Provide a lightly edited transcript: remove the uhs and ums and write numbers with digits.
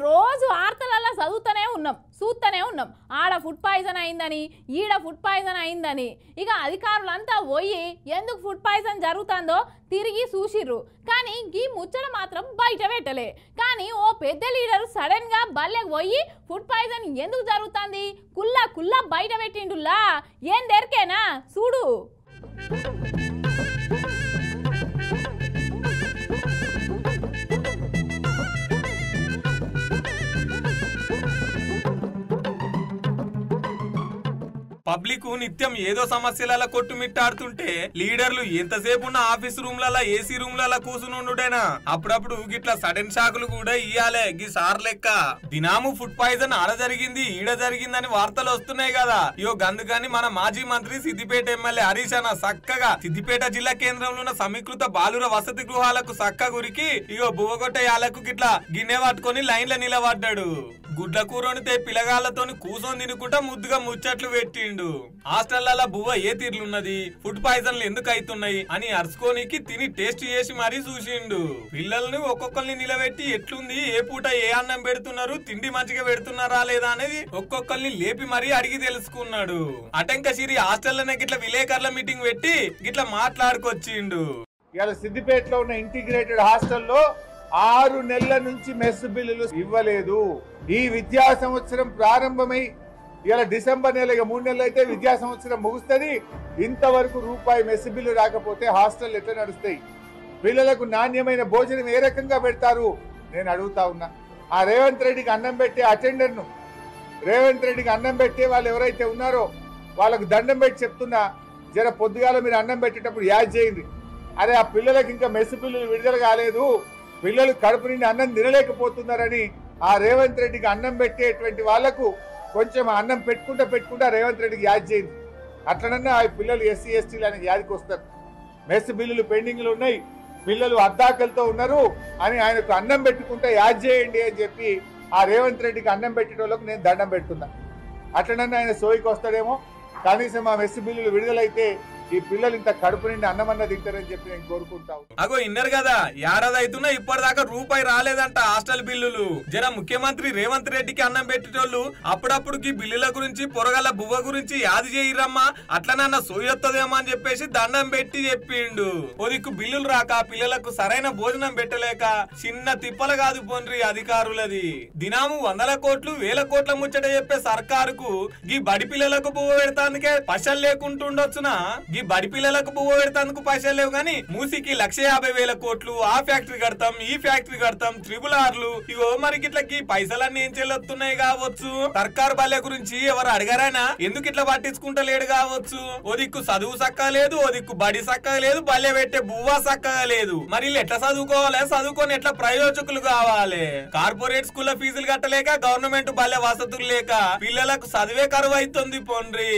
రోజు వార్తలలో చదువుతూనే ఉన్నాం చూస్తూనే ఉన్నాం ఆడ ఫుడ్ పాయిజన్ అయిందని ఈడ ఫుడ్ పాయిజన్ అయిందని ఇక అధికారులంతా పోయి ఎందుకు ఫుడ్ పాయిజన్ జరుగుతుందో తిరిగి చూసిర్రు కానీ ఈ ముచ్చట మాత్రం బయట పెట్టలే కానీ ఓ పెద్ద లీడర్ సడన్ గా బల్లెకి పోయి ఫుడ్ పాయిజన్ ఎందుకు జరుగుతుంది కుల్లా కుల్లా బయట పెట్టిండులా ఏం దెరికేనా చూడు పబ్లిక్ నిత్యం ఏదో సమస్యల కొట్టుమిట్టాడుతుంటే లీడర్లు ఎంతసేపు ఉన్న ఆఫీస్ రూమ్లలో ఏసీ రూమ్లలో కూసునుండుడేనా అప్పుడప్పుడు గిట్లా సడన్ షాకులు కూడా ఇయ్యాలే గీ సార్ లెక్క దినాము ఫుడ్ పాయిజన్ ఆడ జరిగింది ఈడ జరిగిందని వార్తలు వస్తున్నాయి కదా ఇయో గందుకని మన మాజీ మంత్రి సిద్దిపేట ఎమ్మెల్యే హరీష్ అన్న చక్కగా సిద్దిపేట జిల్లా కేంద్రంలో ఉన్న సమీకృత బాలుర వసతి గృహాలకు చక్క గురికి ఇగో బువ్వగొట్టయాలకు గిట్లా గిన్నె పట్టుకొని లైన్ల నిలబడ్డాడు గుడ్ల కూరొనితే పిల్లగాళ్లతోని కూసొని తినుకుంటా ముద్దుగా ముచ్చట్లు పెట్టిండు హాస్టళ్లలో బువ్వ ఏ తీర్లున్నది ఫుడ్ పాయిజన్లు ఎందుకు అవుతున్నాయి అని అరుచుకోనికి తిని టేస్ట్ చేసి మరీ చూసిండు పిల్లల్ని ఒక్కొక్కరిని నిలబెట్టి ఎట్లుంది ఏ పూట ఏ అన్నం పెడుతున్నారు తిండి మంచిగా పెడుతున్నారా లేదా అనేది ఒక్కొక్కరిని లేపి మరీ అడిగి తెలుసుకున్నాడు అటంక సిరి హాస్టల్లోనే గిట్ల విలేకరుల మీటింగ్ పెట్టి గిట్ల మాట్లాడుకొచ్చిండు ఇవాళ సిద్దిపేటలో ఉన్న ఇంటిగ్రేటెడ్ హాస్టల్లో 6 నెలల నుంచి మెస్ బిల్లులు ఇవ్వలేదు ఈ విద్యా సంవత్సరం ప్రారంభమై ఇలా డిసెంబర్ నెల 3 నెలలు అయితే విద్యా సంవత్సరం ముగుస్తుంది ఇంతవరకు రూపాయి మెస్ బిల్లు రాకపోతే హాస్టల్ ఎట్లా నడుస్తాయి పిల్లలకు నాణ్యమైన భోజనం ఏ రకంగా పెడతారు నేను అడుగుతా ఉన్నా ఆ రేవంత్ రెడ్డికి అన్నం పెట్టే అటెండర్ను రేవంత్ రెడ్డికి అన్నం పెట్టే వాళ్ళు ఎవరైతే ఉన్నారో వాళ్ళకు దండం పెట్టి చెప్తున్నా జర పొద్దుగాల మీరు అన్నం పెట్టేటప్పుడు యాద్ చేయండి అరే ఆ పిల్లలకు ఇంకా మెస్ బిల్లులు విడుదల కాలేదు పిల్లలు కడుపు నిండి అన్నం తినలేకపోతున్నారని ఆ రేవంత్ రెడ్డికి అన్నం పెట్టేటువంటి వాళ్లకు కొంచెం అన్నం పెట్టుకుంటా రేవంత్ రెడ్డికి యాద్ చేయండి అట్లనన్నా ఆ పిల్లలు ఎస్సీ ఎస్టీలు అనే యాదికి వస్తారు మెస్ బిల్లులు పెండింగ్లు ఉన్నాయి పిల్లలు అద్దాకలతో ఉన్నారు అని ఆయనకు అన్నం పెట్టుకుంటా యాద్ చేయండి అని చెప్పి ఆ రేవంత్ రెడ్డికి అన్నం పెట్టేటోళ్ళకు నేను దండం పెడుతున్నా అట్లనన్నా ఆయన సోయికి వస్తాడేమో కనీసం ఆ మెస్ బిల్లులు విడుదలైతే ఈ పిల్లలు ఇంత కడుపు నిండి అన్నమన్న తింటారని చెప్పి నేను కోరుకుంటా అగో ఇన్నర్ కదా ఏడాది అవుతున్నా ఇప్పటిదాకా రూపాయి రాలేదంట హాస్టల్ బిల్లులు జర ముఖ్యమంత్రి రేవంత్ రెడ్డికి అన్నం పెట్టేటోళ్ళు అప్పుడప్పుడుకి బిల్లుల గురించి పొరగల బువ్వ గురించి యాది చేయరమ్మా అట్లనన్న సోయొత్తదేమో అని చెప్పేసి దండం పెట్టి చెప్పిండు ఓదిక్కు బిల్లులు రాక పిల్లలకు సరైన భోజనం పెట్టలేక చిన్న తిప్పలు కాదు పోన్రి అధికారులది దినాము 100 కోట్లు 1000 కోట్ల ముచ్చట చెప్పే సర్కారుకు గీ బడి పిల్లలకు బువ్వ పెడతానికే పైసలు లేకుంటుండొచ్చునా ఈ బడి పిల్లలకు బువ్వ పెడతాందుకు పైసలు లేవు గానీ మూసికి 1,50,000 కోట్లు ఆ ఫ్యాక్టరీ కడతాం ఈ ఫ్యాక్టరీ కడతాం RRRలు ఇగో మరి గిట్లకి పైసలన్నీ ఏం చెల్లొస్తున్నాయి కావచ్చు సర్కారు బల్లె గురించి ఎవరు అడగారైనా ఎందుకు ఇట్లా పట్టించుకుంటలేడు కావచ్చు ఓ దిక్కు చదువు చక్కగా లేదు ఓ దిక్కు బడి చక్కగా లేదు బల్లె పెట్టే బువ్వ చక్కగా లేదు మరి ఎట్లా చదువుకోవాలి చదువుకొని ఎట్లా ప్రయోజకులు కావాలి కార్పొరేట్ స్కూల్ ఫీజులు కట్టలేక గవర్నమెంట్ బల్లె వసతులు లేక పిల్లలకు చదివే కరువు అవుతుంది పోండ్రి